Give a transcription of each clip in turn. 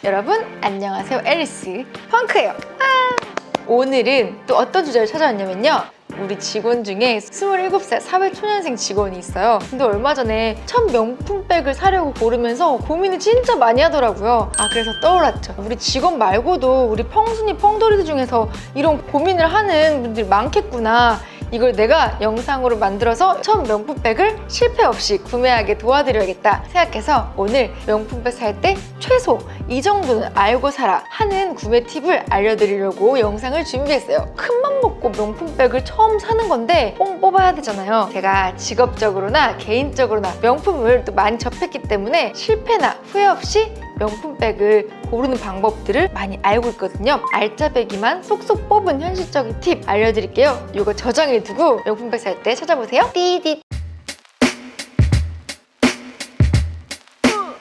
여러분 안녕하세요, 앨리스 펑크예요. 오늘은 또 어떤 주제를 찾아왔냐면요, 우리 직원 중에 27살 사회초년생 직원이 있어요. 근데 얼마 전에 첫 명품백을 사려고 고르면서 고민을 진짜 많이 하더라고요. 그래서 떠올랐죠. 우리 직원 말고도 우리 펑순이 펑돌이들 중에서 이런 고민을 하는 분들이 많겠구나. 이걸 내가 영상으로 만들어서 첫 명품백을 실패 없이 구매하게 도와드려야겠다 생각해서 오늘 명품백 살 때 최소 이 정도는 알고 사라 하는 구매 팁을 알려드리려고 영상을 준비했어요. 큰맘 먹고 명품백을 처음 사는 건데 뽕 뽑아야 되잖아요. 제가 직업적으로나 개인적으로나 명품을 또 많이 접했기 때문에 실패나 후회 없이 명품백을 고르는 방법들을 많이 알고 있거든요. 알짜배기만 쏙쏙 뽑은 현실적인 팁 알려드릴게요. 이거 저장해두고 명품백 살 때 찾아보세요. 띠디.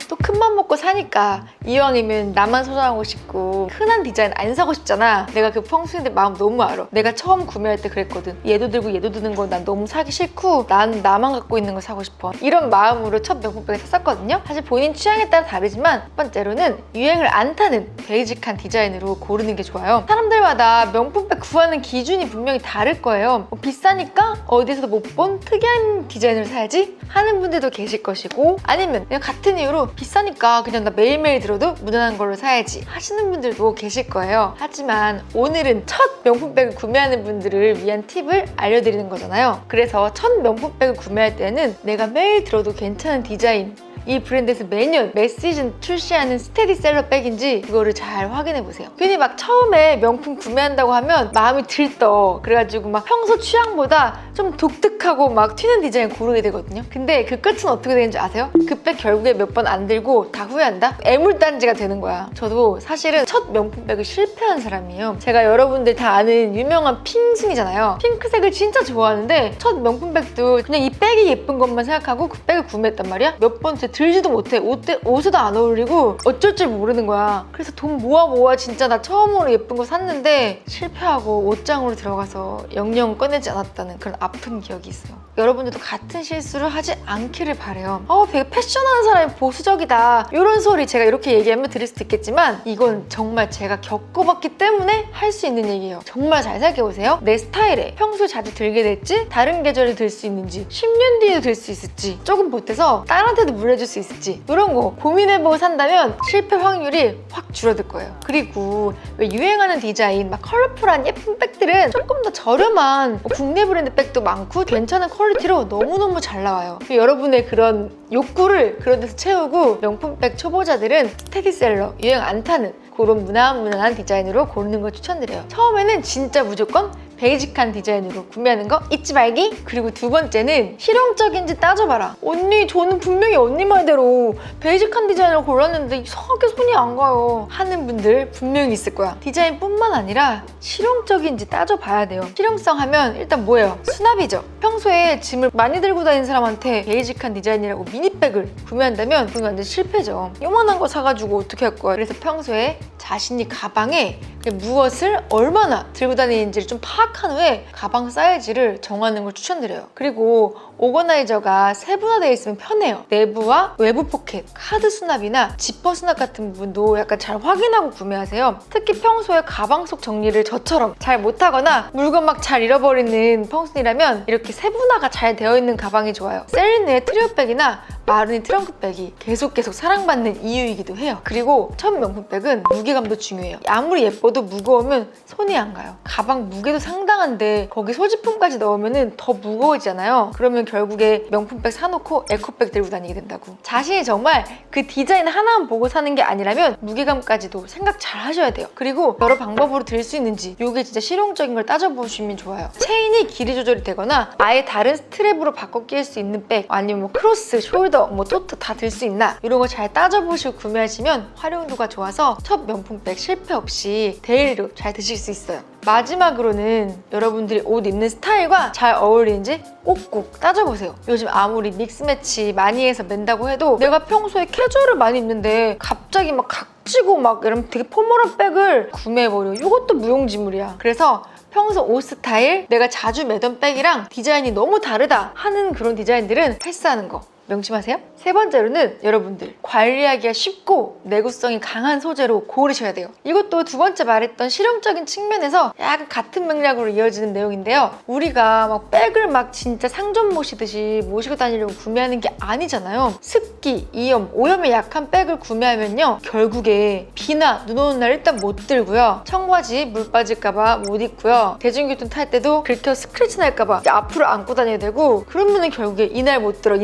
또 큰맘 먹고 사니까 이왕이면 나만 소장하고 싶고 흔한 디자인 안 사고 싶잖아. 내가 그 펑순이들 마음 너무 알아. 내가 처음 구매할 때 그랬거든. 얘도 들고 얘도 드는 거 난 너무 사기 싫고 난 나만 갖고 있는 거 사고 싶어. 이런 마음으로 첫 명품백을 샀었거든요. 사실 본인 취향에 따라 다르지만 첫 번째로는 유행을 안 타는 베이직한 디자인으로 고르는 게 좋아요. 사람들마다 명품백 구하는 기준이 분명히 다를 거예요. 비싸니까 어디서도 못 본 특이한 디자인을 사야지 하는 분들도 계실 것이고, 아니면 그냥 같은 이유로 비싸니까 그냥 나 매일매일 들어도 무난한 걸로 사야지 하시는 분들도 계실 거예요. 하지만 오늘은 첫 명품백을 구매하는 분들을 위한 팁을 알려드리는 거잖아요. 그래서 첫 명품백을 구매할 때는 내가 매일 들어도 괜찮은 디자인, 이 브랜드에서 매년 매 시즌 출시하는 스테디셀러 백인지 그거를 잘 확인해보세요. 괜히 막 처음에 명품 구매한다고 하면 마음이 들떠. 그래가지고 막 평소 취향보다 좀 독특하고 막 튀는 디자인 고르게 되거든요. 근데 그 끝은 어떻게 되는지 아세요? 그 백 결국에 몇 번 안 들고 다 후회한다? 애물단지가 되는 거야. 저도 사실은 첫 명품백을 실패한 사람이에요. 제가 여러분들 다 아는 유명한 핑순이잖아요. 핑크색을 진짜 좋아하는데 첫 명품백도 그냥 이 백이 예쁜 것만 생각하고 그 백을 구매했단 말이야. 몇 번 들지도 못해. 옷에도 안 어울리고 어쩔 줄 모르는 거야. 그래서 돈 모아 진짜 나 처음으로 예쁜 거 샀는데 실패하고 옷장으로 들어가서 영영 꺼내지 않았다는 그런 아픈 기억이 있어요. 여러분들도 같은 실수를 하지 않기를 바래요. 되게 패션하는 사람이 보수적이다 이런 소리 제가 이렇게 얘기하면 들을 수도 있겠지만 이건 정말 제가 겪어봤기 때문에 할 수 있는 얘기예요. 정말 잘 생각해보세요. 내 스타일에 평소에 자주 들게 될지, 다른 계절에 들 수 있는지, 10년 뒤에도 들 수 있을지, 조금 보태서 딸한테도 물려줄 수 있을지, 이런 거 고민해보고 산다면 실패 확률이 확 줄어들 거예요. 그리고 왜 유행하는 디자인, 막 컬러풀한 예쁜 백들은 조금 더 저렴한 국내 브랜드 백도 많고 괜찮은 퀄리티로 너무너무 잘 나와요. 여러분의 그런 욕구를 그런 데서 채우고 명품백 초보자들은 스테디셀러, 유행 안 타는 그런 무난한 디자인으로 고르는 걸 추천드려요. 처음에는 진짜 무조건 베이직한 디자인으로 구매하는 거 잊지 말기. 그리고 두 번째는 실용적인지 따져봐라. 언니 저는 분명히 언니 말대로 베이직한 디자인을 골랐는데 이상하게 손이 안 가요 하는 분들 분명히 있을 거야. 디자인뿐만 아니라 실용적인지 따져봐야 돼요. 실용성 하면 일단 뭐예요? 수납이죠. 평소에 짐을 많이 들고 다니는 사람한테 베이직한 디자인이라고 미니백을 구매한다면 그건 완전 실패죠. 요만한 거 사가지고 어떻게 할 거야. 그래서 평소에 자신이 가방에 무엇을 얼마나 들고 다니는지를 좀 파악한 후에 가방 사이즈를 정하는 걸 추천드려요. 그리고 오거나이저가 세분화되어 있으면 편해요. 내부와 외부 포켓, 카드 수납이나 지퍼 수납 같은 부분도 약간 잘 확인하고 구매하세요. 특히 평소에 가방 속 정리를 저처럼 잘 못하거나 물건 막 잘 잃어버리는 펑순이라면 이렇게 세분화가 잘 되어 있는 가방이 좋아요. 셀린의 트리오백이나 마르니 트렁크백이 계속 사랑받는 이유이기도 해요. 그리고 첫 명품백은 무게감도 중요해요. 아무리 예뻐도 무거우면 손이 안 가요. 가방 무게도 상당한데 거기 소지품까지 넣으면 더 무거워지잖아요. 그러면 결국에 명품백 사놓고 에코백 들고 다니게 된다고. 자신이 정말 그 디자인 하나만 보고 사는 게 아니라면 무게감까지도 생각 잘 하셔야 돼요. 그리고 여러 방법으로 들 수 있는지 이게 진짜 실용적인 걸 따져보시면 좋아요. 체인이 길이 조절이 되거나 아예 다른 스트랩으로 바꿔 끼울 수 있는 백, 아니면 뭐 크로스, 숄더, 토트 다 들 수 있나 이런 거 잘 따져보시고 구매하시면 활용도가 좋아서 첫 명품백 실패 없이 데일리로 잘 드실 수 있어요. 마지막으로는 여러분들이 옷 입는 스타일과 잘 어울리는지 꼭꼭 따져보세요. 요즘 아무리 믹스매치 많이 해서 맨다고 해도 내가 평소에 캐주얼을 많이 입는데 갑자기 막 각지고 막 이런 되게 포멀한 백을 구매해버려. 이것도 무용지물이야. 그래서 평소 옷 스타일, 내가 자주 매던 백이랑 디자인이 너무 다르다 하는 그런 디자인들은 패스하는 거. 명심하세요. 세 번째로는 여러분들 관리하기가 쉽고 내구성이 강한 소재로 고르셔야 돼요. 이것도 두 번째 말했던 실용적인 측면에서 약간 같은 맥락으로 이어지는 내용인데요. 우리가 막 백을 막 진짜 상점 모시듯이 모시고 다니려고 구매하는 게 아니잖아요. 습기, 이염, 오염에 약한 백을 구매하면요, 결국에 비나 눈 오는 날 일단 못 들고요, 청바지 물 빠질까봐 못 입고요, 대중교통 탈 때도 긁혀 스크래치 날까봐 앞으로 안고 다녀야 되고, 그러면은 결국에 이날 못 들어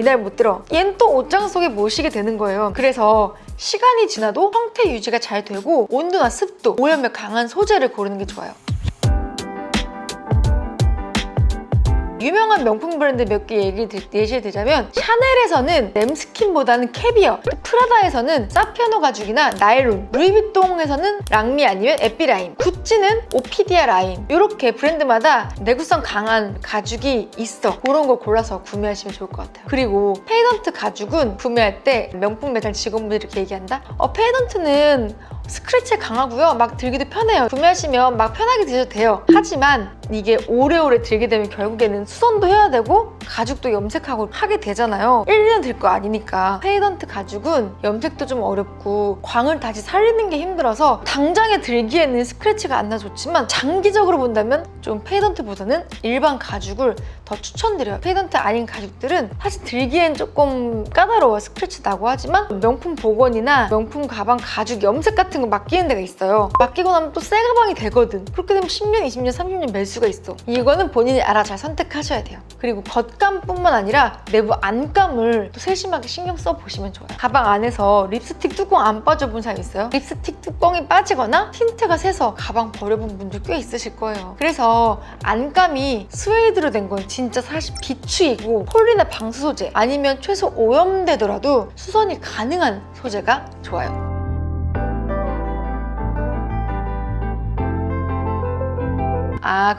얘는 또 옷장 속에 모시게 되는 거예요. 그래서 시간이 지나도 형태 유지가 잘 되고 온도나 습도, 오염에 강한 소재를 고르는 게 좋아요. 유명한 명품 브랜드 몇 개 예시를 들자면, 샤넬에서는 램스킨보다는 캐비어, 프라다에서는 사피아노 가죽이나 나일론, 루이비통에서는 랑미 아니면 에피라인, 구찌는 오피디아 라인, 이렇게 브랜드마다 내구성 강한 가죽이 있어. 그런 걸 골라서 구매하시면 좋을 것 같아요. 그리고 페이던트 가죽은 구매할 때 명품 매장 직원분들이 이렇게 얘기한다? 페이던트는 스크래치에 강하고요, 막 들기도 편해요. 구매하시면 막 편하게 드셔도 돼요. 하지만 이게 오래오래 들게 되면 결국에는 수선도 해야 되고 가죽도 염색하고 하게 되잖아요. 1년 들 거 아니니까. 페이던트 가죽은 염색도 좀 어렵고 광을 다시 살리는 게 힘들어서 당장에 들기에는 스크래치가 안 나 좋지만, 장기적으로 본다면 좀 페이던트보다는 일반 가죽을 더 추천드려요. 페이던트 아닌 가죽들은 사실 들기엔 조금 까다로워, 스크래치 나고. 하지만 명품 복원이나 명품 가방 가죽 염색 같은 거 맡기는 데가 있어요. 맡기고 나면 또 새 가방이 되거든. 그렇게 되면 10년, 20년, 30년 멜 수가 있어. 이거는 본인이 알아 잘 선택하셔야 돼요. 그리고 겉감뿐만 아니라 내부 안감을 또 세심하게 신경 써보시면 좋아요. 가방 안에서 립스틱 뚜껑 안 빠져본 사람 있어요? 립스틱 뚜껑이 빠지거나 틴트가 새서 가방 버려본 분들 꽤 있으실 거예요. 그래서 안감이 스웨이드로 된 건 진짜 사실 비추이고, 폴리나 방수 소재 아니면 최소 오염되더라도 수선이 가능한 소재가 좋아요.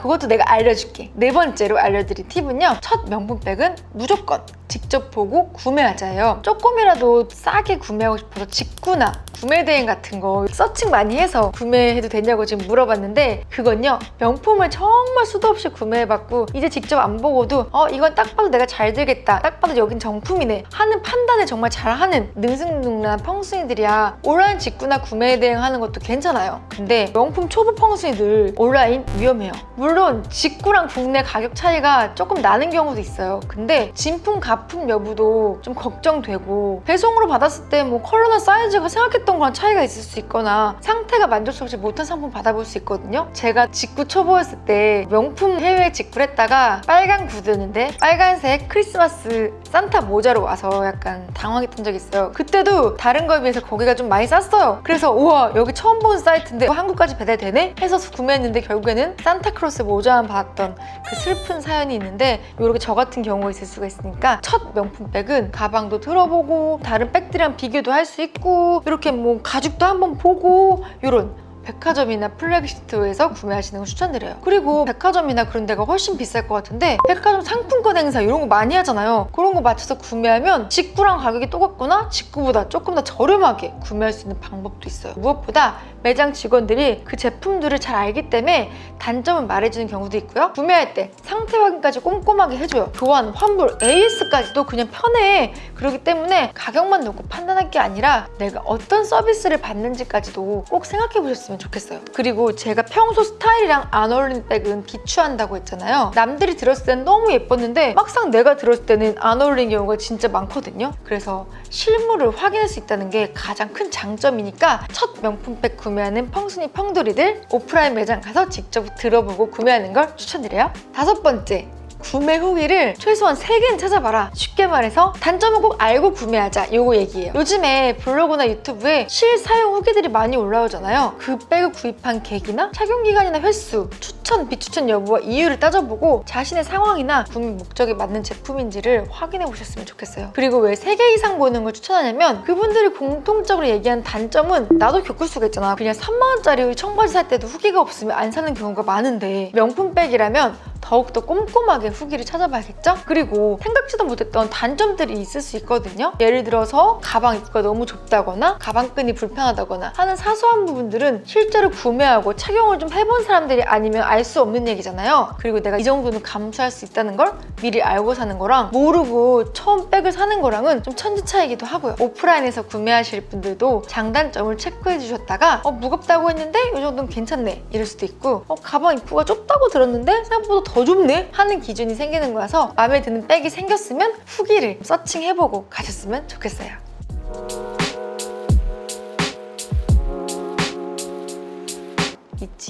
그것도 내가 알려줄게. 네 번째로 알려드릴 팁은요, 첫 명품백은 무조건 직접 보고 구매하자예요. 조금이라도 싸게 구매하고 싶어서 직구나 구매대행 같은 거 서칭 많이 해서 구매해도 되냐고 지금 물어봤는데, 그건요, 명품을 정말 수도 없이 구매해봤고 이제 직접 안 보고도 이건 딱 봐도 내가 잘 들겠다, 딱 봐도 여긴 정품이네 하는 판단을 정말 잘하는 능숙능란한 펑순이들이야 온라인 직구나 구매대행 하는 것도 괜찮아요. 근데 명품 초보 펑순이들 온라인 위험해요. 물론 직구랑 국내 가격 차이가 조금 나는 경우도 있어요. 근데 진품 가품 여부도 좀 걱정되고, 배송으로 받았을 때 뭐 컬러나 사이즈가 생각했던 거랑 차이가 있을 수 있거나 상태가 만족스럽지 못한 상품 받아볼 수 있거든요. 제가 직구 초보였을 때 명품 해외 직구를 했다가 빨간 구두였는데 빨간색 크리스마스 산타 모자로 와서 약간 당황했던 적이 있어요. 그때도 다른 거에 비해서 거기가 좀 많이 쌌어요. 그래서 우와, 여기 처음 본 사이트인데 한국까지 배달되네? 해서 구매했는데 결국에는 산타크로스 모자만 받았던 그 슬픈 사연이 있는데, 이렇게 저 같은 경우가 있을 수가 있으니까 첫 명품백은 가방도 들어보고 다른 백들이랑 비교도 할 수 있고, 이렇게 뭐 가죽도 한번 보고, 이런 백화점이나 플래그십스토어에서 구매하시는 걸 추천드려요. 그리고 백화점이나 그런 데가 훨씬 비쌀 것 같은데 백화점 상품권 행사 이런 거 많이 하잖아요. 그런 거 맞춰서 구매하면 직구랑 가격이 똑같거나 직구보다 조금 더 저렴하게 구매할 수 있는 방법도 있어요. 무엇보다 매장 직원들이 그 제품들을 잘 알기 때문에 단점을 말해주는 경우도 있고요. 구매할 때 상태 확인까지 꼼꼼하게 해줘요. 교환, 환불, AS까지도 그냥 편해. 그렇기 때문에 가격만 놓고 판단할 게 아니라 내가 어떤 서비스를 받는지까지도 꼭 생각해 보셨으면 좋겠어요. 그리고 제가 평소 스타일이랑 안 어울리는 백은 비추한다고 했잖아요. 남들이 들었을 때는 너무 예뻤는데 막상 내가 들었을 때는 안 어울리는 경우가 진짜 많거든요. 그래서 실물을 확인할 수 있다는 게 가장 큰 장점이니까 첫 명품백 구매하는 펑순이 펑돌이들 오프라인 매장 가서 직접 들어보고 구매하는 걸 추천드려요. 다섯 번째, 구매 후기를 최소한 3개는 찾아봐라. 쉽게 말해서 단점은 꼭 알고 구매하자, 요거 얘기예요. 요즘에 블로그나 유튜브에 실사용 후기들이 많이 올라오잖아요. 그 백을 구입한 계기나 착용기간이나 횟수, 추천, 비추천 여부와 이유를 따져보고 자신의 상황이나 구매 목적에 맞는 제품인지를 확인해 보셨으면 좋겠어요. 그리고 왜 3개 이상 보는 걸 추천하냐면, 그분들이 공통적으로 얘기한 단점은 나도 겪을 수가 있잖아. 그냥 3만원짜리 청바지 살 때도 후기가 없으면 안 사는 경우가 많은데 명품백이라면 더 더욱더 꼼꼼하게 후기를 찾아봐야겠죠? 그리고 생각지도 못했던 단점들이 있을 수 있거든요. 예를 들어서 가방 입구가 너무 좁다거나 가방끈이 불편하다거나 하는 사소한 부분들은 실제로 구매하고 착용을 좀 해본 사람들이 아니면 알 수 없는 얘기잖아요. 그리고 내가 이 정도는 감수할 수 있다는 걸 미리 알고 사는 거랑 모르고 처음 백을 사는 거랑은 좀 천지 차이기도 하고요. 오프라인에서 구매하실 분들도 장단점을 체크해 주셨다가 무겁다고 했는데 이 정도는 괜찮네 이럴 수도 있고 가방 입구가 좁다고 들었는데 생각보다 더 좁네 하는 기준이 생기는 거라서 마음에 드는 백이 생겼으면 후기를 서칭해보고 가셨으면 좋겠어요.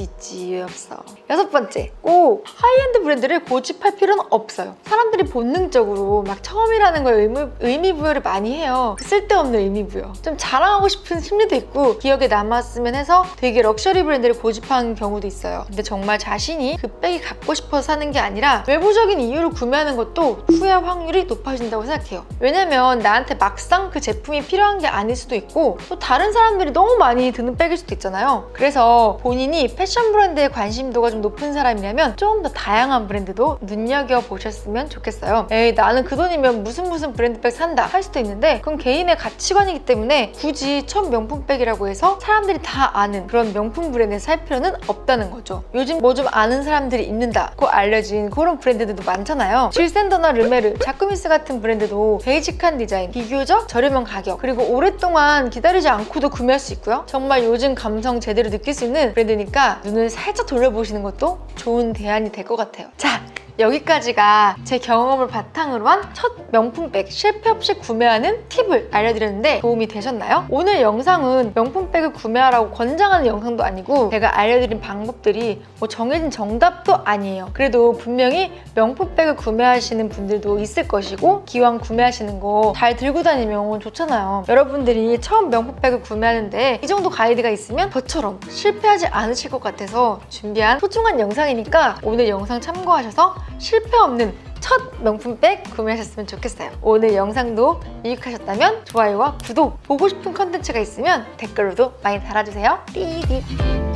있지 왜 없어. 6번째, 꼭 하이엔드 브랜드를 고집할 필요는 없어요. 사람들이 본능적으로 막 처음이라는 거에 의미 부여를 많이 해요. 쓸데없는 의미 부여. 좀 자랑하고 싶은 심리도 있고 기억에 남았으면 해서 되게 럭셔리 브랜드를 고집하는 경우도 있어요. 근데 정말 자신이 그 백이 갖고 싶어서 사는 게 아니라 외부적인 이유를 구매하는 것도 후회 확률이 높아진다고 생각해요. 왜냐면 나한테 막상 그 제품이 필요한 게 아닐 수도 있고 또 다른 사람들이 너무 많이 드는 백일 수도 있잖아요. 그래서 본인이 패션 브랜드에 관심도가 좀 높은 사람이라면 좀 더 다양한 브랜드도 눈여겨보셨으면 좋겠어요. 에이 나는 그 돈이면 무슨 브랜드백 산다 할 수도 있는데 그건 개인의 가치관이기 때문에 굳이 첫 명품백이라고 해서 사람들이 다 아는 그런 명품 브랜드에서 살 필요는 없다는 거죠. 요즘 뭐 좀 아는 사람들이 입는다고 알려진 그런 브랜드들도 많잖아요. 질센더나 르메르, 자쿠미스 같은 브랜드도 베이직한 디자인, 비교적 저렴한 가격, 그리고 오랫동안 기다리지 않고도 구매할 수 있고요. 정말 요즘 감성 제대로 느낄 수 있는 브랜드니까 눈을 살짝 돌려보시는 것도 좋은 대안이 될 것 같아요. 자, 여기까지가 제 경험을 바탕으로 한 첫 명품백 실패 없이 구매하는 팁을 알려드렸는데 도움이 되셨나요? 오늘 영상은 명품백을 구매하라고 권장하는 영상도 아니고 제가 알려드린 방법들이 뭐 정해진 정답도 아니에요. 그래도 분명히 명품백을 구매하시는 분들도 있을 것이고 기왕 구매하시는 거 잘 들고 다니면 좋잖아요. 여러분들이 처음 명품백을 구매하는데 이 정도 가이드가 있으면 저처럼 실패하지 않으실 것 같아서 준비한 소중한 영상이니까 오늘 영상 참고하셔서 실패 없는 첫 명품백 구매하셨으면 좋겠어요. 오늘 영상도 유익하셨다면 좋아요와 구독, 보고 싶은 컨텐츠가 있으면 댓글로도 많이 달아주세요. 띠디.